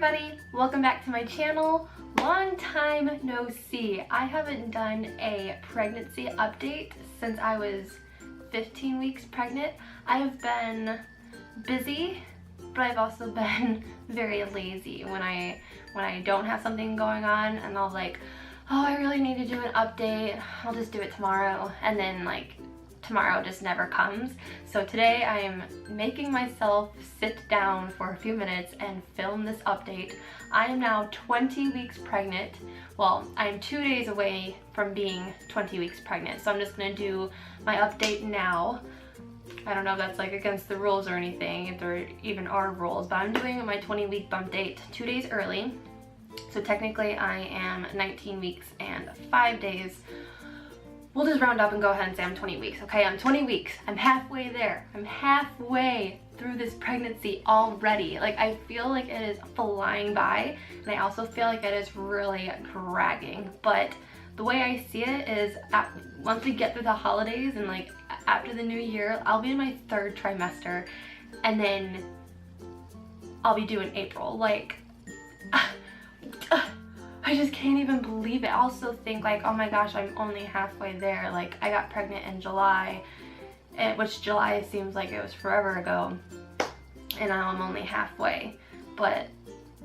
everybody, welcome back to my channel. Long time no see. I haven't done a pregnancy update since I was 15 weeks pregnant. I have been busy, but I've also been very lazy when I don't have something going on, and I'll like, oh, I really need to do an update, I'll just do it tomorrow, and then like tomorrow just never comes. So today I am making myself sit down for a few minutes and film this update. I am now 20 weeks pregnant. Well, I'm 2 days away from being 20 weeks pregnant, so I'm just gonna do my update now. I don't know if that's like against the rules or anything, if there even are rules, but I'm doing my 20-week bump date 2 days early. So technically I am 19 weeks and 5 days. We'll just round up and go ahead and say I'm 20 weeks, okay? I'm 20 weeks. I'm halfway there. I'm halfway through this pregnancy already. Like, I feel like it is flying by, and I also feel like it is really dragging. But the way I see it is once we get through the holidays and like after the new year, I'll be in my 3rd trimester, and then I'll be due in April. Like, I just can't even believe it. I also think like, oh my gosh, I'm only halfway there. Like, I got pregnant in July, which July seems like it was forever ago, and now I'm only halfway. But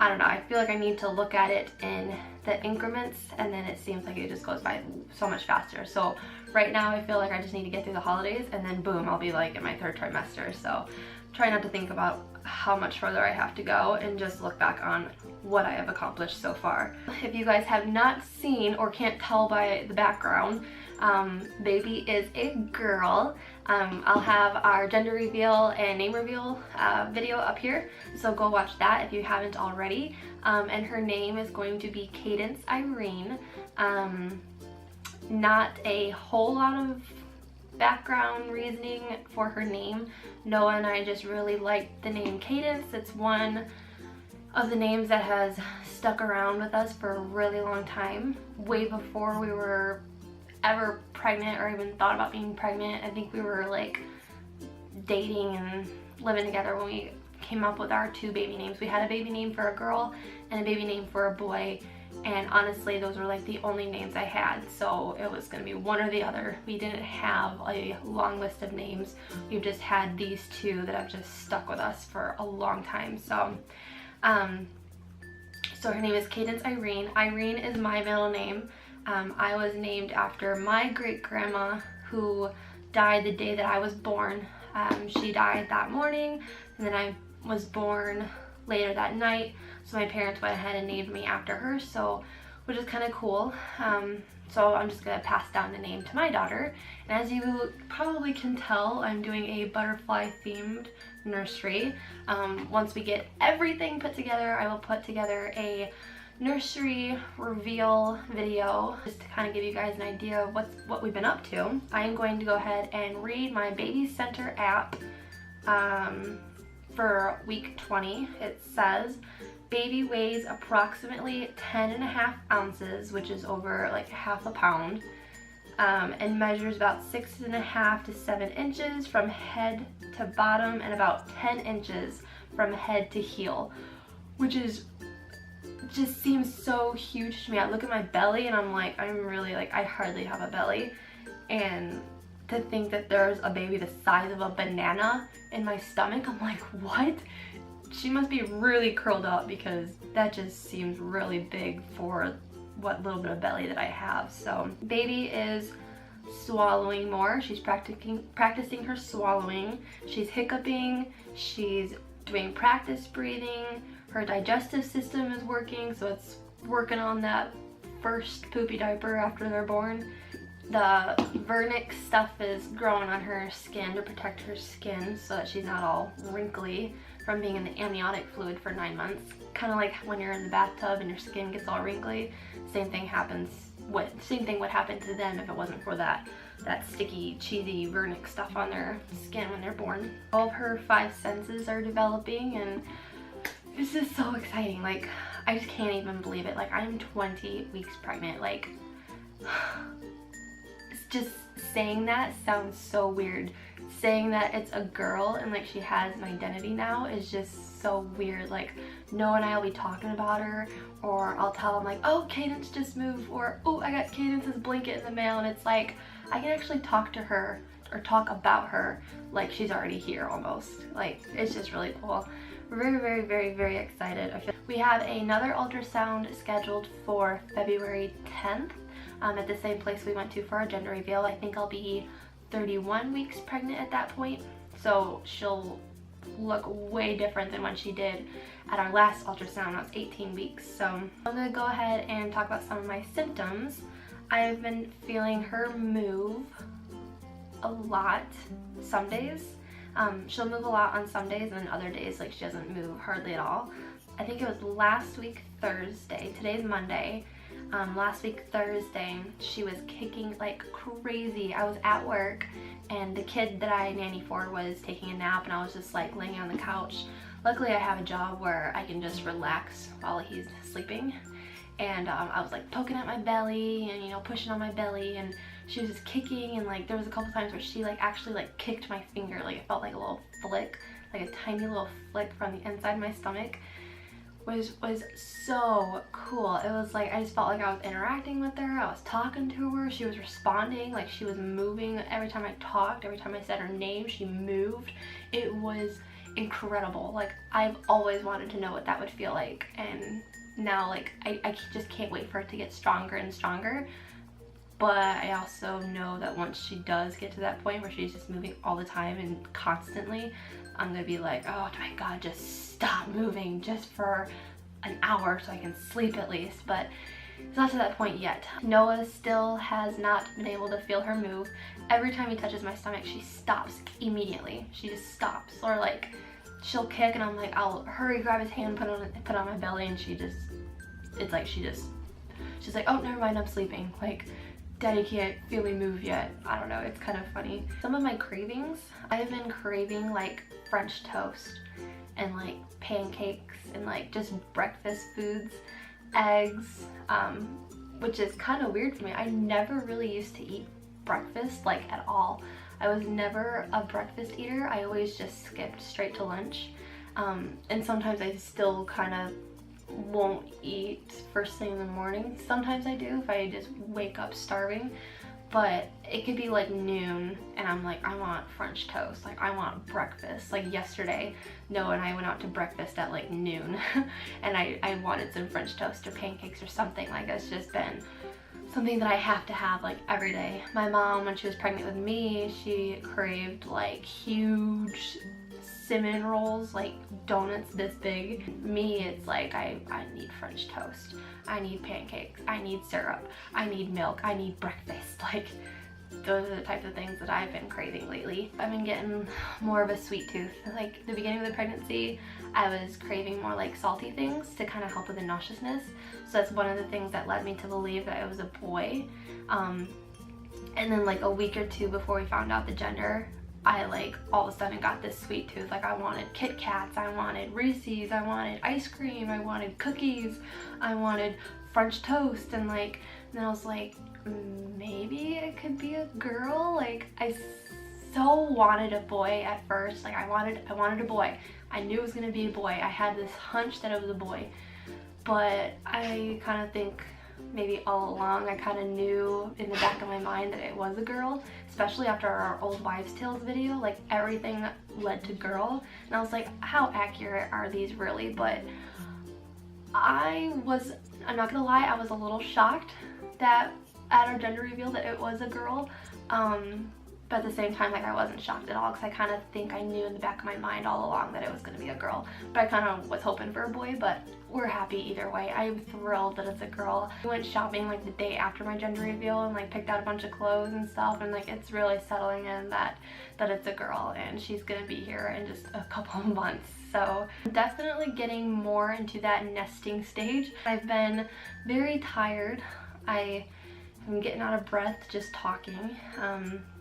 I don't know, I feel like I need to look at it in the increments, and then it seems like it just goes by so much faster. So right now I feel like I just need to get through the holidays, and then boom, I'll be like in my 3rd trimester. So try not to think about how much further I have to go and just look back on what I have accomplished so far. If you guys have not seen or can't tell by the background, baby is a girl. I'll have our gender reveal and name reveal video up here, so go watch that if you haven't already. And her name is going to be Cadence Irene. Not a whole lot of background reasoning for her name. Noah and I just really liked the name Cadence. It's one of the names that has stuck around with us for a really long time, way before we were ever pregnant or even thought about being pregnant. I think we were like dating and living together when we came up with our 2 baby names. We had a baby name for a girl and a baby name for a boy, and honestly those were like the only names I had, so it was gonna be one or the other. We didn't have a long list of names. We've just had these 2 that have just stuck with us for a long time. So so her name is Cadence Irene. Irene is my middle name. I was named after my great-grandma, who died the day that I was born. She died that morning, and then I was born later that night, so my parents went ahead and named me after her, so which is kind of cool. So I'm just gonna pass down the name to my daughter, and as you probably can tell, I'm doing a butterfly themed nursery. Once we get everything put together, I will put together a nursery reveal video just to kind of give you guys an idea of what we've been up to. I am going to go ahead and read my Baby Center app for week 20. It says baby weighs approximately 10.5 ounces, which is over like half a pound, and measures about 6.5 to 7 inches from head to bottom and about 10 inches from head to heel, which is just seems so huge to me. I look at my belly and I'm like, I'm really like, I hardly have a belly, and to think that there's a baby the size of a banana in my stomach, I'm like, what? She must be really curled up, because that just seems really big for what little bit of belly that I have. So baby is swallowing more. She's practicing her swallowing. She's hiccuping. She's doing practice breathing. Her digestive system is working, so it's working on that first poopy diaper after they're born. The vernix stuff is growing on her skin to protect her skin so that she's not all wrinkly from being in the amniotic fluid for 9 months. Kind of like when you're in the bathtub and your skin gets all wrinkly. Same thing would happen to them if it wasn't for that sticky, cheesy vernix stuff on their skin when they're born. All of her 5 senses are developing, and it's just so exciting. Like, I just can't even believe it. Like, I'm 20 weeks pregnant. Like, it's just saying that sounds so weird saying that it's a girl and like she has an identity now is just so weird. Like Noah and I will be talking about her, or I'll tell him like, oh, Cadence just moved, or oh, I got Cadence's blanket in the mail, and it's like I can actually talk to her or talk about her like she's already here almost. Like it's just really cool. We're very excited. We have another ultrasound scheduled for February 10th at the same place we went to for our gender reveal. I think I'll be 31 weeks pregnant at that point, so she'll look way different than when she did at our last ultrasound when I was 18 weeks. So I'm gonna go ahead and talk about some of my symptoms. I've been feeling her move a lot some days. She'll move a lot on some days, and then other days like she doesn't move hardly at all. I think it was last week Thursday, today's Monday. Last week Thursday she was kicking like crazy. I was at work and the kid that I nanny for was taking a nap, and I was just like laying on the couch. Luckily I have a job where I can just relax while he's sleeping, and I was like poking at my belly and, you know, pushing on my belly, and she was just kicking, and like there was a couple times where she like actually like kicked my finger. Like it felt like a little flick, like a tiny little flick from the inside of my stomach. Was so cool. It was like I just felt like I was interacting with her. I was talking to her. She was responding. Like she was moving every time I talked. Every time I said her name, she moved. It was incredible. Like I've always wanted to know what that would feel like, and now like I just can't wait for it to get stronger and stronger. But I also know that once she does get to that point where she's just moving all the time and constantly, I'm gonna be like, oh my god, just stop moving just for an hour so I can sleep at least. But it's not to that point yet. Noah still has not been able to feel her move. Every time he touches my stomach, she stops immediately. She just stops. Or like she'll kick and I'm like, I'll hurry grab his hand, put on my belly, and she's like, oh, never mind, I'm sleeping. Like, Daddy can't feel me move yet. I don't know, it's kind of funny. Some of my cravings, I've been craving like French toast and like pancakes and like just breakfast foods, eggs, which is kind of weird for me. I never really used to eat breakfast like at all. I was never a breakfast eater. I always just skipped straight to lunch. And sometimes I still kind of won't eat first thing in the morning. Sometimes I do if I just wake up starving, but it could be like noon and I'm like, I want French toast, like I want breakfast. Like yesterday, Noah and I went out to breakfast at like noon and I wanted some French toast or pancakes or something. Like it's just been something that I have to have like every day. My mom, when she was pregnant with me, she craved like huge cinnamon rolls, like donuts this big. Me, it's like I need French toast, I need pancakes, I need syrup, I need milk, I need breakfast. Like those are the types of things that I've been craving lately. I've been getting more of a sweet tooth. Like the beginning of the pregnancy, I was craving more like salty things to kind of help with the nauseousness. So that's one of the things that led me to believe that it was a boy. And then like a week or two before we found out the gender, I like all of a sudden got this sweet tooth. Like I wanted Kit Kats, I wanted Reese's, I wanted ice cream, I wanted cookies, I wanted French toast, and like then I was like, maybe it could be a girl. Like I so wanted a boy at first. Like I wanted a boy. I knew it was gonna be a boy. I had this hunch that it was a boy, but I kind of think maybe all along I kind of knew in the back of my mind that it was a girl, especially after our old wives' tales video. Like everything led to girl, and I was like, how accurate are these really? But I'm not gonna lie, I was a little shocked that at our gender reveal that it was a girl, but at the same time, like I wasn't shocked at all, because I kind of think I knew in the back of my mind all along that it was gonna be a girl. But I kind of was hoping for a boy, but we're happy either way. I'm thrilled that it's a girl. We went shopping like the day after my gender reveal and like picked out a bunch of clothes and stuff, and like it's really settling in that it's a girl, and she's gonna be here in just a couple of months. So definitely getting more into that nesting stage. I've been very tired. I'm getting out of breath just talking.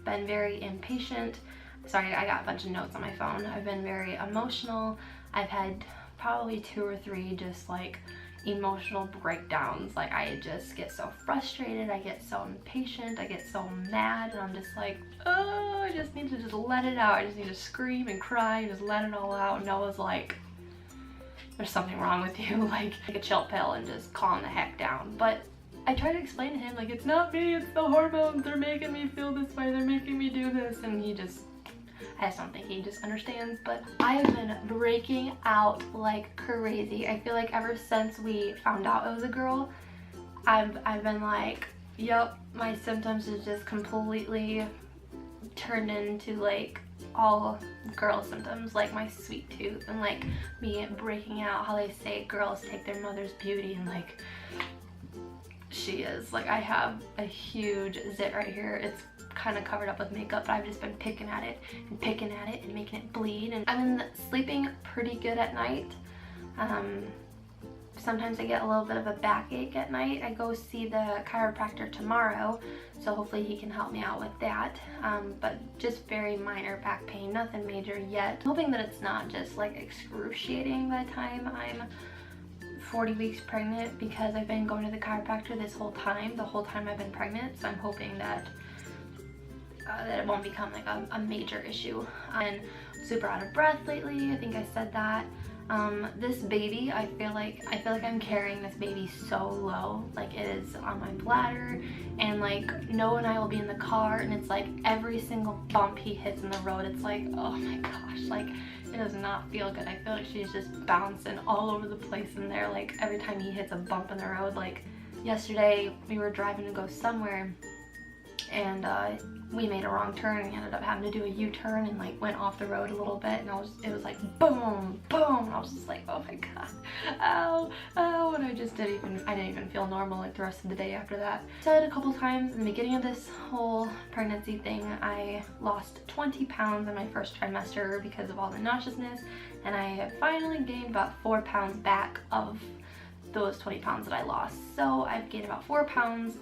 Been very impatient. Sorry, I got a bunch of notes on my phone. I've been very emotional. I've had probably 2 or 3 just like emotional breakdowns. Like, I just get so frustrated, I get so impatient, I get so mad, and I'm just like, oh, I just need to just let it out. I just need to scream and cry and just let it all out. And Noah's like, there's something wrong with you. Like, take a chill pill and just calm the heck down. But I try to explain to him, like, it's not me, it's the hormones. They're making me feel this way. They're making me do this. And he just, I just don't think he just understands. But I have been breaking out like crazy. I feel like ever since we found out it was a girl, I've been like, yep, my symptoms have just completely turned into like all girl symptoms, like my sweet tooth and like me breaking out. How they say girls take their mother's beauty, and like she is. Like, I have a huge zit right here. It's kind of covered up with makeup, but I've just been picking at it and picking at it and making it bleed. And I've been sleeping pretty good at night. Sometimes I get a little bit of a backache at night. I go see the chiropractor tomorrow, so hopefully he can help me out with that. But just very minor back pain, nothing major yet. I'm hoping that it's not just like excruciating by the time I'm 40 weeks pregnant, because I've been going to the chiropractor this whole time, the whole time I've been pregnant. So I'm hoping that that it won't become like a major issue. I'm super out of breath lately. I think I said that. This baby, I feel like I'm carrying this baby so low. Like, it is on my bladder, and like Noah and I will be in the car, and it's like every single bump he hits in the road, it's like, oh my gosh, like it does not feel good. I feel like she's just bouncing all over the place in there, like every time he hits a bump in the road. Like yesterday we were driving to go somewhere, and we made a wrong turn, and we ended up having to do a U-turn and like went off the road a little bit, and it was like boom, boom, and I was just like, oh my god, ow, ow, and I didn't even feel normal like the rest of the day after that. I said a couple times in the beginning of this whole pregnancy thing, I lost 20 pounds in my first trimester because of all the nauseousness, and I have finally gained about 4 pounds back of those 20 pounds that I lost. So I've gained about 4 pounds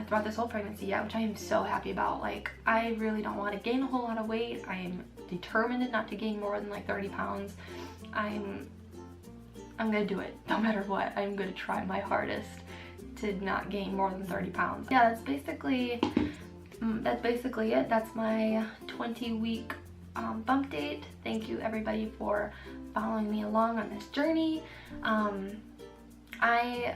throughout this whole pregnancy, which I am so happy about. Like, I really don't want to gain a whole lot of weight. I am determined not to gain more than like 30 pounds. I'm gonna do it no matter what. I'm gonna try my hardest to not gain more than 30 pounds. Yeah, that's basically it. That's my 20-week bump date. Thank you everybody for following me along on this journey.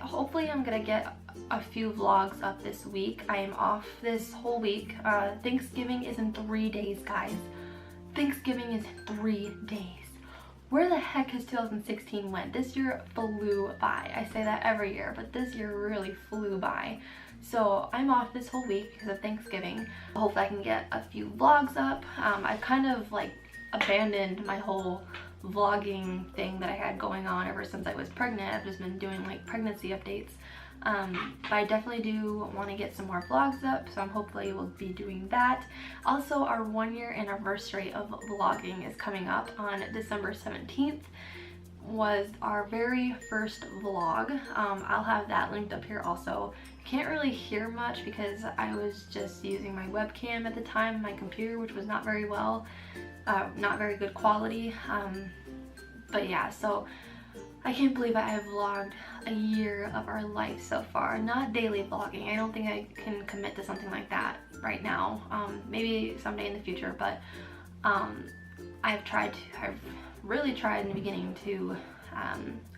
Hopefully I'm gonna get a few vlogs up this week. I am off this whole week. Thanksgiving is in 3 days, guys. Thanksgiving is in 3 days. Where the heck has 2016 went? This year flew by. I say that every year, but this year really flew by. So I'm off this whole week because of Thanksgiving. Hopefully I can get a few vlogs up. I've kind of like abandoned my whole vlogging thing that I had going on ever since I was pregnant. I've just been doing like pregnancy updates. But I definitely do want to get some more vlogs up, so I'm hopefully will be doing that. Also, our 1-year anniversary of vlogging is coming up on December 17th. Was our very first vlog. I'll have that linked up here also. Can't really hear much because I was just using my webcam at the time, my computer, which was not very good quality. But yeah, so I can't believe I have vlogged a year of our life so far. Not daily vlogging. I don't think I can commit to something like that right now. Maybe someday in the future, but I've really tried in the beginning to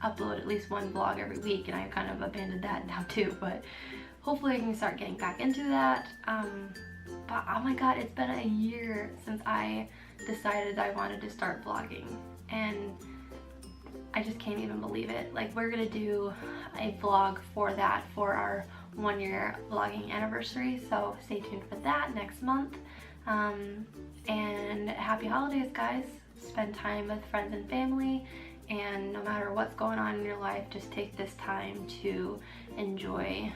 upload at least one vlog every week, and I kind of abandoned that now too, but hopefully I can start getting back into that. But oh my god, it's been a year since I decided I wanted to start vlogging, and I just can't even believe it. Like, we're gonna do a vlog for that, for our 1-year vlogging anniversary, so stay tuned for that next month. And happy holidays, guys. Spend time with friends and family, and no matter what's going on in your life, just take this time to enjoy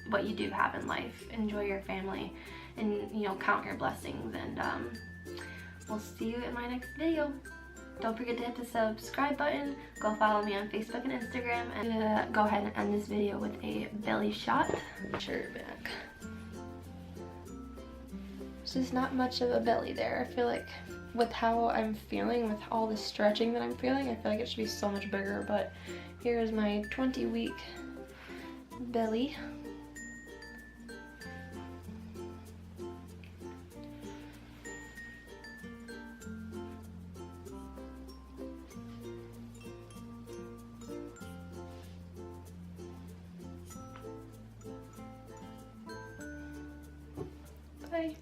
what you do have in life. Enjoy your family, and count your blessings, and we'll see you in my next video. Don't forget to hit the subscribe button. Go follow me on Facebook and Instagram. And go ahead and end this video with a belly shot. Shirt back. just not much of a belly there. I feel like with how I'm feeling, with all the stretching that I'm feeling, I feel like it should be so much bigger, but here is my 20-week belly. Bye.